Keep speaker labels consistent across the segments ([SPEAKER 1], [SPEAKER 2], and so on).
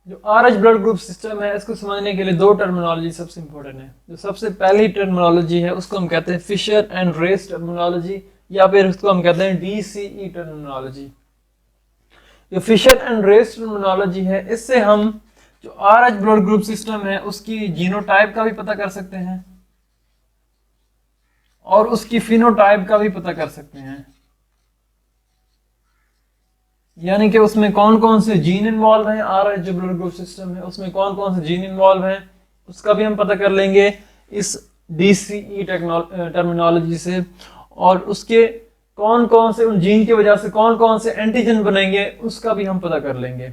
[SPEAKER 1] जो RH blood group system है इसको समझने के लिए दो टर्मिनोलॉजी सबसे इंपॉर्टेंट है। जो सबसे पहली टर्मिनोलॉजी है उसको हम कहते हैं फिशर एंड रेस टर्मिनोलॉजी, या फिर उसको हम कहते हैं DCE टर्मिनोलॉजी। जो फिशर एंड रेस टर्मिनोलॉजी है इससे हम जो RH ब्लड ग्रुप सिस्टम है उसकी जीनोटाइप का भी पता कर सकते हैं और उसकी फिनोटाइप का भी पता कर सकते हैं, यानी कि उसमें कौन कौन से जीन इन्वॉल्व हैं। RH जो ब्लड ग्रुप सिस्टम है उसमें कौन कौन से जीन इन्वॉल्व हैं उसका भी हम पता कर लेंगे इस DCE टर्मिनोलॉजी से, और उसके कौन कौन से उन जीन की वजह से कौन कौन से एंटीजन बनेंगे उसका भी हम पता कर लेंगे।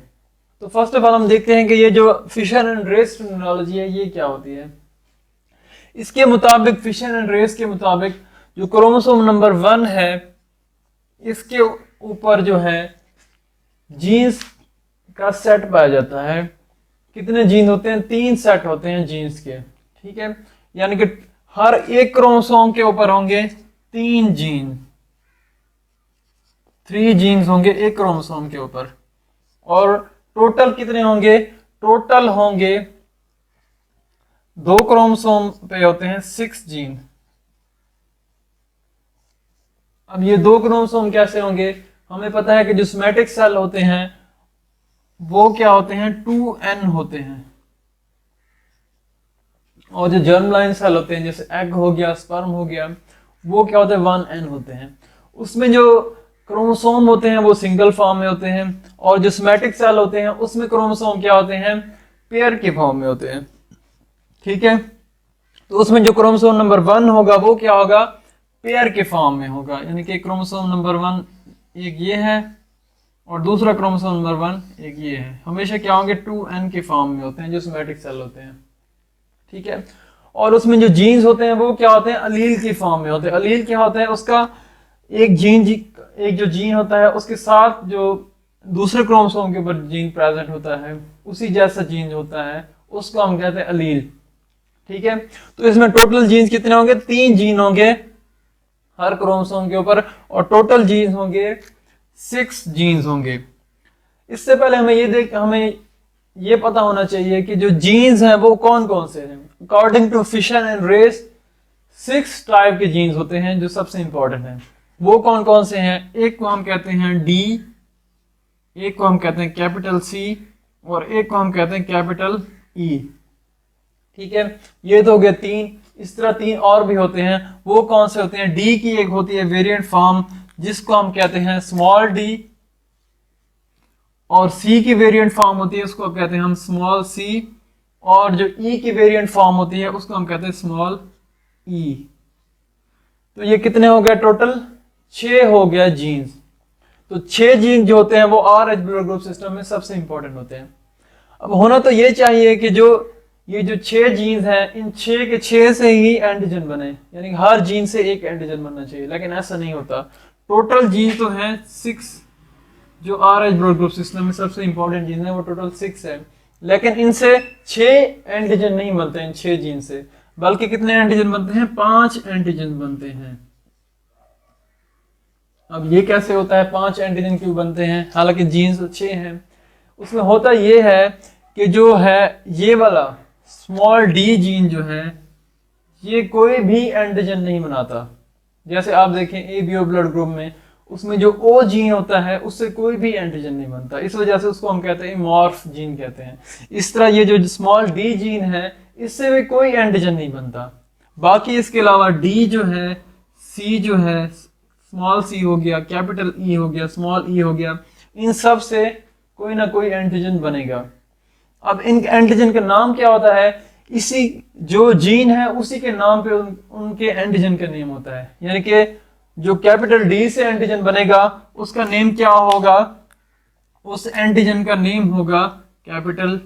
[SPEAKER 1] तो फर्स्ट ऑफ ऑल हम देखते हैं कि ये जो फिशर एंड रेस टर्मिनोलॉजी है ये क्या होती है। इसके मुताबिक, फिशर एंड रेस के मुताबिक, जो क्रोमोसोम नंबर 1 है इसके ऊपर जो है जीन्स का सेट पाया जाता है। कितने जीन होते हैं? 3 सेट होते हैं जीन्स के, ठीक है। यानी कि हर एक क्रोमोसोम के ऊपर होंगे 3 जीन, 3 जीन्स होंगे एक क्रोमोसोम के ऊपर। और टोटल कितने होंगे? टोटल होंगे 2 क्रोमोसोम पे होते हैं 6 जीन। अब ये 2 क्रोमोसोम कैसे होंगे? हमें पता है कि जो सोमैटिक सेल होते हैं वो क्या होते हैं? 2n होते हैं, और जो जर्म लाइन सेल होते हैं जैसे एग हो गया, स्पर्म हो गया, वो क्या होते हैं? 1n होते हैं। उसमें जो क्रोमोसोम होते हैं वो सिंगल फॉर्म में होते हैं, और जो सोमैटिक सेल होते हैं उसमें क्रोमोसोम क्या होते हैं? पेयर के फॉर्म में होते हैं, ठीक है। तो उसमें जो क्रोमोसोम नंबर 1 होगा वो क्या होगा? पेयर के फॉर्म में होगा, यानी कि क्रोमोसोम नंबर 1 एक ये है और दूसरा क्रोमोसोम नंबर 1 एक ये है। हमेशा क्या होंगे? 2n के फॉर्म में होते हैं जो सोमैटिक सेल होते हैं, ठीक है। और उसमें जो जीन्स होते हैं वो क्या होते हैं? अलील की फॉर्म में होते हैं। अलील क्या होता है? उसका एक जो जीन होता है उसके साथ जो दूसरे क्रोमोसोम के ऊपर जीन प्रेजेंट होता है उसी जैसा जीन होता है उसको हम कहते हैं अलील, ठीक है। तो इसमें टोटल जीन्स कितने होंगे? 3 जीन होंगे हर क्रोमोसोम के ऊपर, और टोटल जीन्स होंगे 6 जीन्स होंगे। इससे पहले हमें ये पता होना चाहिए कि जो जीन्स हैं वो कौन कौन से हैं। According to Fisher and Race 6 type के जीन्स होते हैं जो सबसे इंपॉर्टेंट हैं। वो कौन कौन से हैं? एक को हम कहते हैं D, एक को हम कहते हैं कैपिटल C, और एक को हम कहते हैं कैपिटल E, ठीक है। ये तो हो गया 3। इस तरह 3 और भी होते हैं। वो कौन से होते हैं? D की एक होती है वेरिएंट फॉर्म जिसको हम कहते हैं स्मॉल d, और C की वेरिएंट फॉर्म होती है उसको कहते हैं हम स्मॉल c, और जो E की वेरिएंट फॉर्म होती है उसको हम कहते हैं स्मॉल e। तो ये कितने हो गए? टोटल 6 हो गया जीन्स। तो 6 जीन जो होते हैं वो RH ब्लड ग्रुप सिस्टम में सबसे इंपॉर्टेंट होते हैं। अब होना तो ये चाहिए कि ये जो 6 जीन्स हैं इन 6 के 6 से ही एंटीजन बने, यानी हर जीन से एक एंटीजन बनना चाहिए, लेकिन ऐसा नहीं होता। टोटल जीन तो हैं 6, जो RH ब्लड ग्रुप सिस्टम में सबसे इंपॉर्टेंट जीन है वो टोटल 6 है, लेकिन इनसे 6 एंटीजन नहीं बनते इन 6 जीन से, बल्कि कितने एंटीजन बनते हैं? 5 एंटीजन बनते हैं। अब ये कैसे होता है? 5 एंटीजन क्यों बनते हैं हालांकि जीन्स 6 हैं? उसमें होता ये है कि जो है ये वाला स्मॉल d जीन जो है ये कोई भी एंटीजन नहीं बनाता। जैसे आप देखें ABO ब्लड ग्रुप में उसमें जो O जीन होता है उससे कोई भी एंटीजन नहीं बनता, इस वजह से उसको हम कहते हैं मॉर्फ जीन कहते हैं। इस तरह ये जो स्मॉल d जीन है इससे भी कोई एंटीजन नहीं बनता। बाकी इसके अलावा D जो है, C जो है, स्मॉल c हो गया, कैपिटल E हो गया, स्मॉल e हो गया, इन सब से कोई ना कोई एंटीजन बनेगा। अब इन एंटीजन का नाम क्या होता है? इसी जो जीन है उसी के नाम पे उनके एंटीजन का नेम होता है, यानी कि जो कैपिटल D से एंटीजन बनेगा उसका नेम क्या होगा? उस एंटीजन का नेम होगा कैपिटल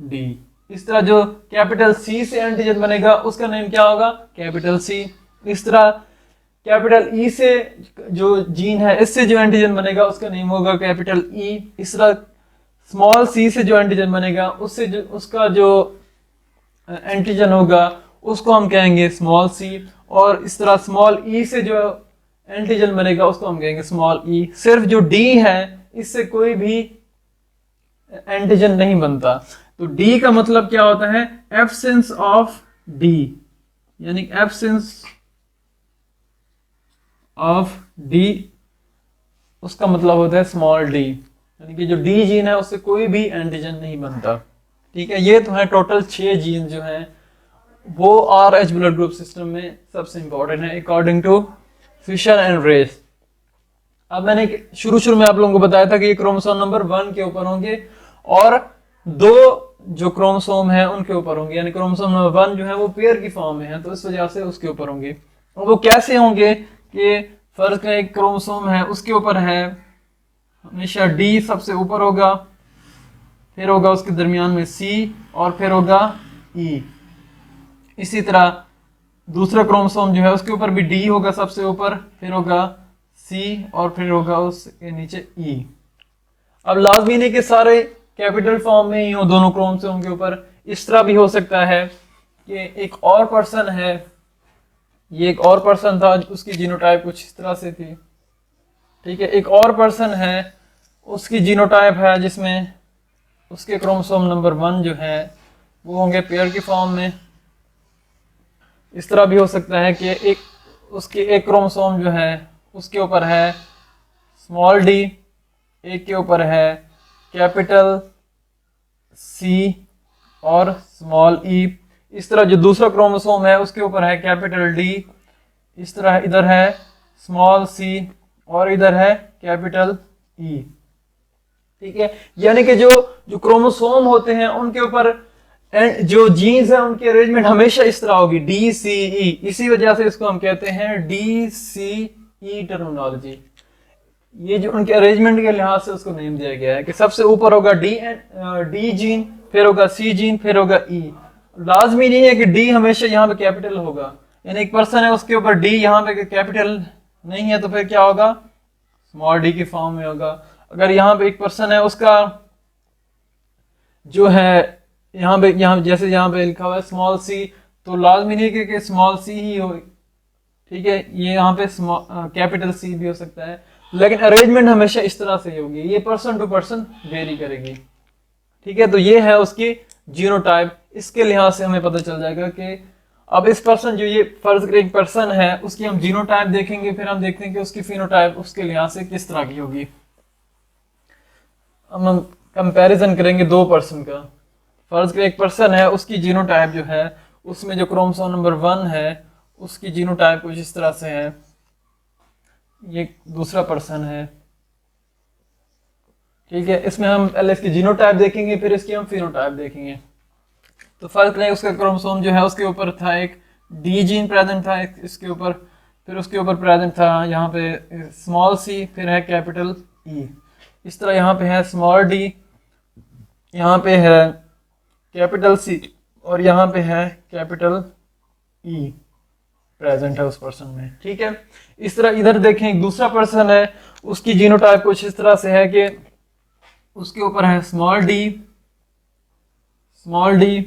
[SPEAKER 1] D। इस तरह जो कैपिटल C से एंटीजन बनेगा उसका नेम क्या होगा? Capital C। इस तरह कैपिटल E से जो जीन है इससे जो एंटीजन बनेगा उसका नेम होगा कैपिटल E। इस तरह स्मॉल c से जो एंटीजन बनेगा उसका जो एंटीजन होगा उसको हम कहेंगे स्मॉल c, और इस तरह स्मॉल e से जो एंटीजन बनेगा उसको हम कहेंगे स्मॉल e। सिर्फ जो d है इससे कोई भी एंटीजन नहीं बनता। तो डी का मतलब क्या होता है, एब्सेंस ऑफ डी, यानी एब्सेंस ऑफ डी, उसका मतलब होता है स्मॉल डी, यानी कि जो डी जीन है उससे कोई भी एंटीजन नहीं बनता। ठीक है, ये तो है टोटल 6 जीन जो हैं वो RH ब्लड ग्रुप सिस्टम में सबसे इंपॉर्टेंट है according to Fisher and Race. अब मैंने शुरू में आप लोगों को बताया था कि ये क्रोमोसोम नंबर 1 के ऊपर होंगे और 2 जो क्रोमोसोम है उनके ऊपर होंगे, यानी क्रोमोसोम नंबर 1 जो है वो पेयर की फॉर्म में है, तो इस वजह से उसके ऊपर होंगे। और वो कैसे होंगे कि फर्ज का एक क्रोमोसोम है उसके ऊपर है हमेशा डी सबसे ऊपर होगा, फिर होगा उसके दरमियान में सी और फिर होगा ई। इसी तरह दूसरा क्रोमोसोम जो है उसके ऊपर भी डी होगा सबसे ऊपर, फिर होगा सी और फिर होगा उसके नीचे ई। अब लाजमी नहीं कि सारे कैपिटल फॉर्म में ही हो दोनों क्रोमोसोम के ऊपर, इस तरह भी हो सकता है कि एक और पर्सन है, ये एक और पर्सन था, उसकी जीनोटाइप कुछ इस तरह से थी। ठीक है, एक और पर्सन है उसकी जीनोटाइप है जिसमें उसके क्रोमोसोम नंबर 1 जो है वो होंगे पेयर की फॉर्म में। इस तरह भी हो सकता है कि एक क्रोमोसोम जो है उसके ऊपर है स्मॉल डी, एक के ऊपर है कैपिटल सी और स्मॉल ई। इस तरह जो दूसरा क्रोमोसोम है उसके ऊपर है कैपिटल डी, इस तरह इधर है स्मॉल सी और इधर है कैपिटल ई। ठीक है, यानी कि जो क्रोमोसोम होते हैं उनके ऊपर जो जीन्स है उनकी अरेंजमेंट हमेशा इस तरह होगी डी सी ई, इसी वजह से इसको हम कहते हैं डी सी ई टर्मिनोलॉजी। ये जो उनके अरेंजमेंट के लिहाज से उसको नेम दिया गया है कि सबसे ऊपर होगा डी जीन, फिर होगा सी जीन, फिर होगा ई। लाजमी नहीं है कि डी हमेशा यहाँ पे कैपिटल होगा, यानी एक पर्सन है उसके ऊपर डी यहाँ पे कैपिटल नहीं है तो फिर क्या होगा, स्मॉल डी की फॉर्म में होगा। अगर यहाँ पे एक पर्सन है उसका जो है यहाँ जैसे यहाँ पे लिखा हुआ है स्मॉल सी, तो लाजमी नहीं है कि स्मॉल सी ही हो। ठीक है, ये यहाँ पे कैपिटल सी भी हो सकता है, लेकिन अरेंजमेंट हमेशा इस तरह से ही होगी, ये पर्सन टू पर्सन वेरी करेगी। ठीक है, तो ये है उसकी जीनोटाइप। इसके लिहाज से हमें पता चल जाएगा कि अब इस पर्सन जो ये फर्ज करें एक पर्सन है उसकी हम जीनोटाइप देखेंगे, फिर हम देखते हैं कि उसकी फिनोटाइप उसके लिहाज से किस तरह की होगी। हम कंपैरिजन करेंगे 2 पर्सन का। फर्ज करें एक पर्सन है उसकी जीनोटाइप जो है उसमें जो क्रोमोसोम नंबर 1 है उसकी जीनोटाइप कुछ इस तरह से है, ये दूसरा पर्सन है। ठीक है, इसमें हम पहले इसकी जीनोटाइप देखेंगे फिर इसकी हम फिनोटाइप देखेंगे। तो फर्क नहीं, उसका क्रोमोसोम जो है उसके ऊपर था एक डी जीन प्रेजेंट था इसके ऊपर, फिर उसके ऊपर प्रेजेंट था यहाँ पे स्मॉल सी, फिर है कैपिटल ई। इस तरह यहाँ पे है स्मॉल डी, यहाँ पे है कैपिटल सी और यहाँ पे है कैपिटल ई प्रेजेंट है उस पर्सन में। ठीक है, इस तरह इधर देखें एक दूसरा पर्सन है उसकी जीनोटाइप कुछ इस तरह से है कि उसके ऊपर है स्मॉल डी,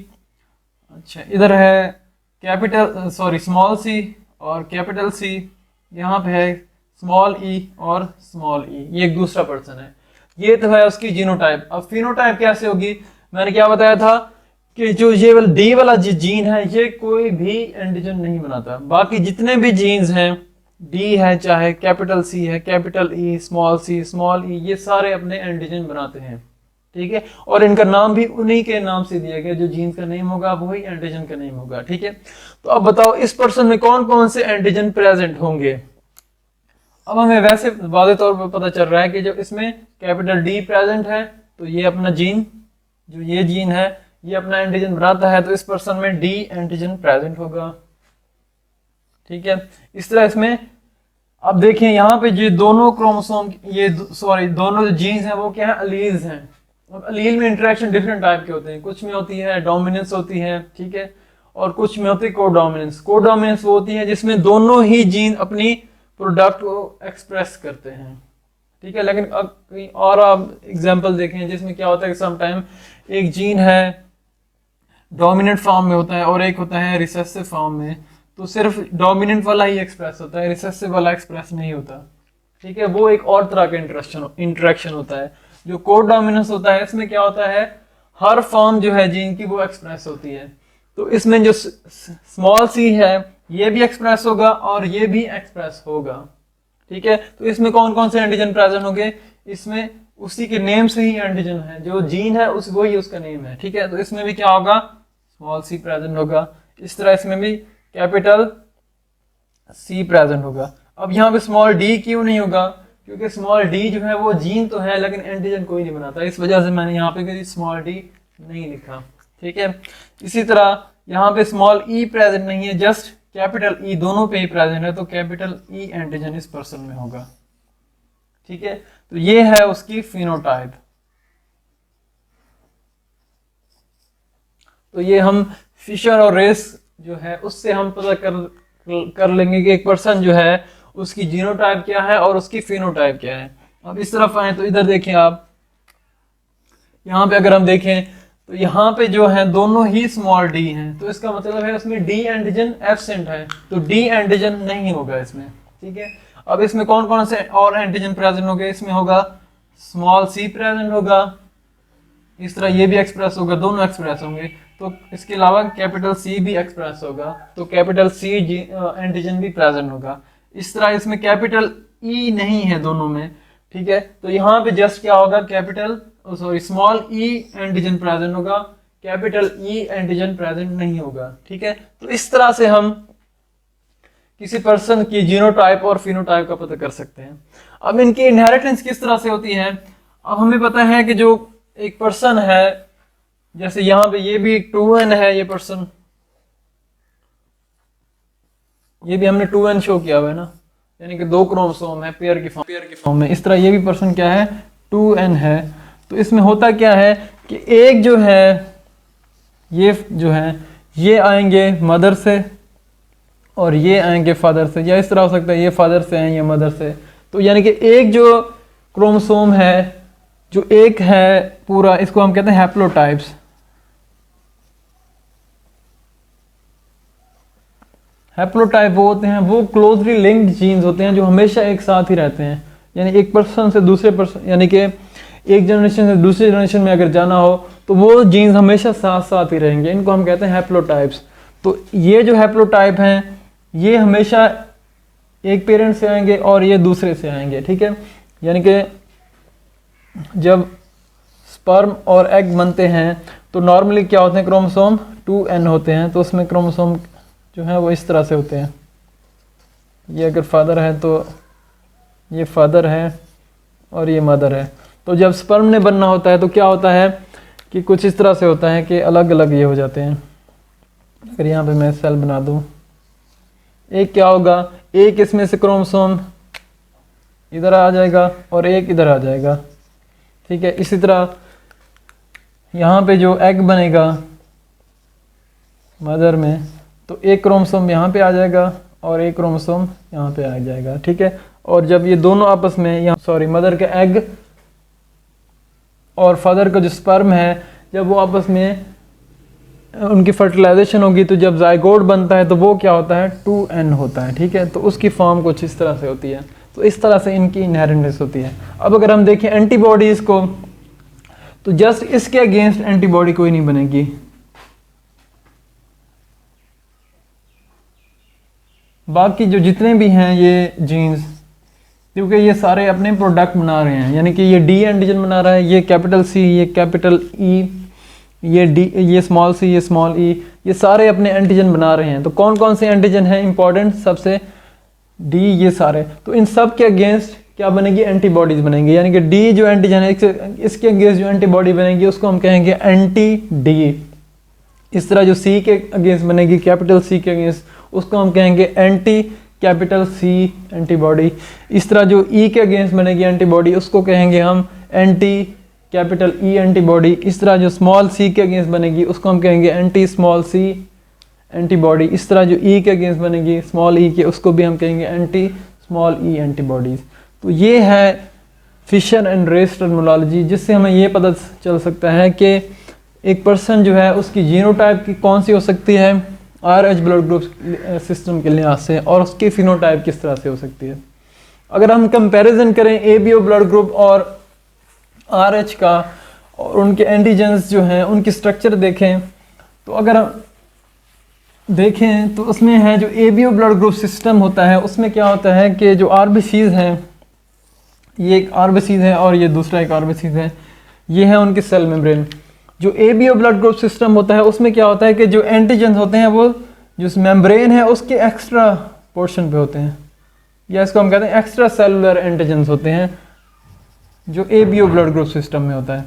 [SPEAKER 1] अच्छा इधर है स्मॉल सी और कैपिटल सी, यहाँ पे है स्मॉल ई और स्मॉल ई। ये एक दूसरा पर्सन है, ये तो है उसकी जीनोटाइप। अब फिनोटाइप कैसे होगी, मैंने क्या बताया था कि जो ये वाला डी वाला जीन है ये कोई भी एंटीजन नहीं बनाता, बाकी जितने भी जीन्स हैं डी है चाहे कैपिटल सी है capital E small C small ई, ये सारे अपने एंटीजन बनाते हैं। ठीक है, और इनका नाम भी उन्हीं के नाम से दिया गया, जो जीन्स का नेम होगा वही एंटीजन का नेम होगा। ठीक है, तो अब बताओ इस पर्सन में कौन कौन से एंटीजन प्रेजेंट होंगे। अब हमें वैसे वादे तौर पर पता चल रहा है कि जब इसमें कैपिटल डी प्रेजेंट है तो ये अपना जीन जो ये जीन है ये अपना एंटीजन बनाता है, तो इस पर्सन में डी एंटीजन प्रेजेंट होगा। ठीक है, इस तरह इसमें अब देखिए यहाँ पे जो दोनों क्रोमोसोम दोनों जो जीन्स हैं वो क्या है, अलील्स हैं। अब अलील में इंटरेक्शन डिफरेंट टाइप के होते हैं, कुछ में होती है डोमिनेंस होती है, ठीक है, और कुछ में होती है कोडोमिनेंस। कोडोमिनेंस वो होती है जिसमें दोनों ही जीन अपनी प्रोडक्ट को एक्सप्रेस करते हैं। ठीक है, लेकिन अब कहीं और आप एग्जांपल देखें जिसमें क्या होता है कि समटाइम एक जीन है डोमिनेंट फॉर्म में होता है और एक होता है रिसेसिव फॉर्म में, तो सिर्फ डोमिनेंट वाला ही एक्सप्रेस होता है, रिसेसिव वाला एक्सप्रेस नहीं होता। ठीक है, वो एक और तरह का इंटरेक्शन होता है। जो कोडोमिनेंस होता है इसमें क्या होता है, हर फॉर्म जो है जीन की वो एक्सप्रेस होती है। तो इसमें जो स्मॉल सी है ये भी एक्सप्रेस होगा और ये भी एक्सप्रेस होगा, ठीक है। तो इसमें कौन कौन से एंटीजन प्रेजेंट होंगे, इसमें उसी के नेम से ही एंटीजन है, जो जीन है उस वही उसका नेम है, ठीक है। तो इसमें भी क्या होगा, स्मॉल सी प्रेजेंट होगा। इस तरह इसमें भी कैपिटल सी प्रेजेंट होगा। अब यहाँ पे स्मॉल डी क्यों नहीं होगा, क्योंकि स्मॉल डी जो है वो जीन तो है लेकिन एंटीजन कोई नहीं बनाता, इस वजह से मैंने यहाँ पे स्मॉल डी नहीं लिखा, ठीक है। इसी तरह यहाँ पे स्मॉल ई प्रेजेंट नहीं है, जस्ट कैपिटल ई दोनों पे ही प्रेजेंट है, तो कैपिटल ई एंटीजन इस पर्सन में होगा, ठीक है। तो ये है उसकी फिनोटाइप। तो ये हम फिशर और रेस जो है उससे हम पता कर लेंगे कि एक पर्सन जो है उसकी जीनोटाइप क्या है और उसकी फिनोटाइप क्या है। अब इस तरफ आए तो इधर देखें आप, यहाँ पे अगर हम देखें तो यहाँ पे जो है दोनों ही स्मॉल डी हैं, तो इसका मतलब है उसमें डी एंटीजन एब्सेंट है, तो डी एंटीजन नहीं होगा इसमें, ठीक है। अब इसमें कौन कौन से और एंटीजन प्रेजेंट होंगे, इसमें होगा स्मॉल सी प्रेजेंट होगा, इस तरह ये भी एक्सप्रेस होगा, दोनों एक्सप्रेस होंगे। तो इसके अलावा कैपिटल सी भी एक्सप्रेस होगा, तो कैपिटल सी एंटीजन भी प्रेजेंट होगा। इस तरह इसमें कैपिटल ई नहीं है दोनों में, ठीक है। तो यहाँ पे जस्ट क्या होगा, capital sorry small E antigen present होगा, कैपिटल ई एंटीजन प्रेजेंट नहीं होगा, ठीक है। तो इस तरह से हम किसी पर्सन की जीनोटाइप और फिनोटाइप का पता कर सकते हैं। अब इनकी इनहेरिटेंस किस तरह से होती है, अब हमें पता है कि जो एक पर्सन है, जैसे यहाँ पे ये भी 2n है, ये पर्सन, ये भी हमने 2n शो किया हुआ है ना, यानी कि 2 क्रोमोसोम है पेयर की फॉर्म में। इस तरह ये भी पर्सन क्या है, 2n है। तो इसमें होता क्या है कि एक जो है ये जो है ये आएंगे मदर से और ये आएंगे फादर से, या इस तरह हो सकता है ये फादर से हैं ये मदर से। तो यानी कि एक जो क्रोमोसोम है, जो एक है पूरा, इसको हम कहते हैं हैप्लोटाइप्स। हैप्लोटाइप वो होते हैं, वो क्लोजली लिंक्ड जीन्स होते हैं जो हमेशा एक साथ ही रहते हैं, यानी एक पर्सन से दूसरे पर्सन, यानी कि एक जनरेशन से दूसरे जनरेशन में अगर जाना हो तो वो जीन्स हमेशा साथ साथ ही रहेंगे, इनको हम कहते हैं हैप्लोटाइप्स। तो ये जो हैप्लोटाइप हैं ये हमेशा एक पेरेंट से आएंगे और ये दूसरे से आएंगे, ठीक है। यानी कि जब स्पर्म और एग बनते हैं तो नॉर्मली क्या होते हैं, क्रोमोसोम 2n होते हैं, तो उसमें क्रोमोसोम जो है वो इस तरह से होते हैं। ये अगर फादर है तो ये फादर है और ये मदर है। तो जब स्पर्म ने बनना होता है तो क्या होता है कि कुछ इस तरह से होता है कि अलग अलग ये हो जाते हैं। अगर यहाँ पे मैं सेल बना दूँ, एक क्या होगा, एक इसमें से क्रोमोसोम इधर आ जाएगा और एक इधर आ जाएगा, ठीक है। इसी तरह यहाँ पे जो एग बनेगा मदर में, तो एक क्रोमोसोम यहाँ पे आ जाएगा और एक क्रोमोसोम यहाँ पे आ जाएगा, ठीक है। और जब ये दोनों आपस में यहाँ मदर का एग और फादर का जो स्पर्म है, जब वो आपस में उनकी फर्टिलाइजेशन होगी तो जब जाइगोट बनता है तो वो क्या होता है, 2n होता है, ठीक है। तो उसकी फॉर्म कुछ इस तरह से होती है। तो इस तरह से इनकी इनहेरिटेंस होती है। अब अगर हम देखें एंटीबॉडीज़ को, तो जस्ट इसके अगेंस्ट एंटीबॉडी कोई नहीं बनेगी। बाकी जो जितने भी हैं ये जीन्स, क्योंकि ये सारे अपने प्रोडक्ट बना रहे हैं, यानी कि ये डी एंटीजन बना रहा है, ये कैपिटल सी, ये कैपिटल ई, ये डी, ये स्मॉल सी, ये स्मॉल ई, ये सारे अपने एंटीजन बना रहे हैं। तो कौन कौन से एंटीजन हैं इंपॉर्टेंट, सबसे डी, ये सारे। तो इन सब के अगेंस्ट क्या बनेगी, एंटीबॉडीज बनेंगी। यानी कि डी जो एंटीजन है इसके अगेंस्ट जो एंटीबॉडी बनेगी उसको हम कहेंगे एंटी डी। इस तरह जो सी के अगेंस्ट बनेगी, कैपिटल सी के अगेंस्ट, उसको हम कहेंगे एंटी कैपिटल सी एंटीबॉडी। इस तरह जो ई के अगेंस्ट बनेगी एंटीबॉडी, उसको कहेंगे हम एंटी कैपिटल ई एंटीबॉडी। इस तरह जो स्मॉल सी के अगेंस्ट बनेगी उसको हम कहेंगे एंटी स्मॉल सी एंटीबॉडी। इस तरह जो ई के अगेंस्ट बनेगी स्मॉल ई के, उसको भी हम कहेंगे एंटी स्मॉल ई एंटीबॉडीज। तो ये है फिशर एंड रेस टर्मिनोलॉजी, जिससे हमें ये पता चल सकता है कि एक पर्सन जो है उसकी जीनोटाइप की कौन सी हो सकती है RH ब्लड ग्रुप सिस्टम के लिहाज से, और उसकी फिनोटाइप किस तरह से हो सकती है। अगर हम कंपैरिजन करें ABO ब्लड ग्रुप और RH का और उनके एंटीजेंस जो हैं उनकी स्ट्रक्चर देखें तो अगर देखें तो उसमें है जो ABO ब्लड ग्रुप सिस्टम होता है, उसमें क्या होता है कि जो RBCs हैं, ये एक RBCs है और ये दूसरा एक RBCs है, ये है उनकी सेल मेम्ब्रेन। जो ABO ब्लड ग्रुप सिस्टम होता है उसमें क्या होता है कि जो एंटीजेंस होते हैं वो जो मेम्ब्रेन है उसके एक्स्ट्रा पोर्शन पे होते हैं, या इसको हम कहते हैं एक्स्ट्रा सेलुलर एंटीजेंस होते हैं जो ABO ब्लड ग्रुप सिस्टम में होता है।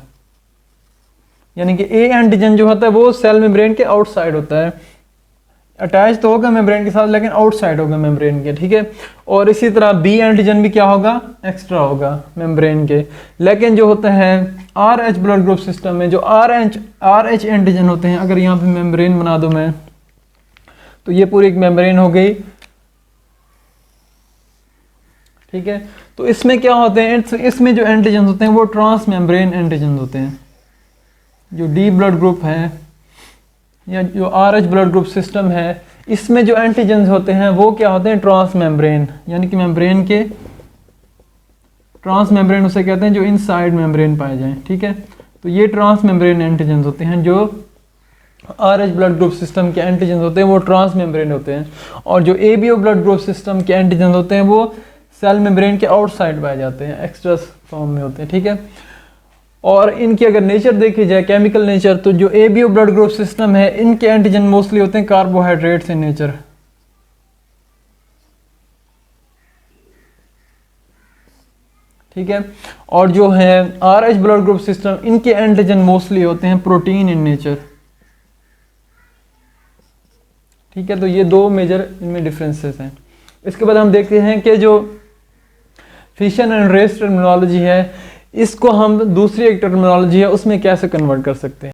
[SPEAKER 1] यानी कि A एंटीजन जो होता है वो सेल मेम्ब्रेन के आउटसाइड होता है, अटैच तो होगा मेम्ब्रेन के साथ लेकिन आउटसाइड होगा मेम्ब्रेन के, ठीक है। और इसी तरह B एंटीजन भी क्या होगा, एक्स्ट्रा होगा मेम्ब्रेन के। लेकिन जो होता है RH ब्लड ग्रुप सिस्टम में जो RH एंटीजन होते हैं, अगर यहाँ पे मेम्ब्रेन बना दूं मैं, तो ये पूरी एक मेम्ब्रेन हो गई, ठीक है। तो इसमें क्या होते हैं, इसमें जो एंटीजन होते हैं वो ट्रांस मेम्ब्रेन एंटीजन होते हैं। जो D ब्लड ग्रुप है या जो RH ब्लड ग्रुप सिस्टम है, इसमें जो एंटीजेंस होते हैं वो क्या होते हैं, ट्रांस मेम्ब्रेन, यानी कि मेम्ब्रेन के ट्रांस मेम्ब्रेन उसे कहते हैं जो इनसाइड मेम्ब्रेन पाए जाएं, ठीक है। तो ये ट्रांस मेम्ब्रेन एंटीजेंस होते हैं। जो RH ब्लड ग्रुप सिस्टम के एंटीजेंस होते हैं वो ट्रांस मेम्ब्रेन होते हैं, और जो ABO ब्लड ग्रुप सिस्टम के एंटीजेंस होते हैं वो सेल मेम्ब्रेन के आउटसाइड पाए जाते हैं, एक्स्ट्रा फॉर्म में होते हैं, ठीक है। और इनकी अगर नेचर देखी जाए, केमिकल नेचर, तो जो ABO ब्लड ग्रुप सिस्टम है इनके एंटीजन मोस्टली होते हैं कार्बोहाइड्रेट्स इन नेचर, ठीक है। और जो है RH ब्लड ग्रुप सिस्टम, इनके एंटीजन मोस्टली होते हैं प्रोटीन इन नेचर, ठीक है। तो ये दो मेजर इनमें डिफरेंसेस हैं। इसके बाद हम देखते हैं कि जो फिशन एंड रेस टर्मिनोलॉजी है, इसको हम दूसरी एक टर्मिनोलॉजी है उसमें कैसे कन्वर्ट कर सकते हैं।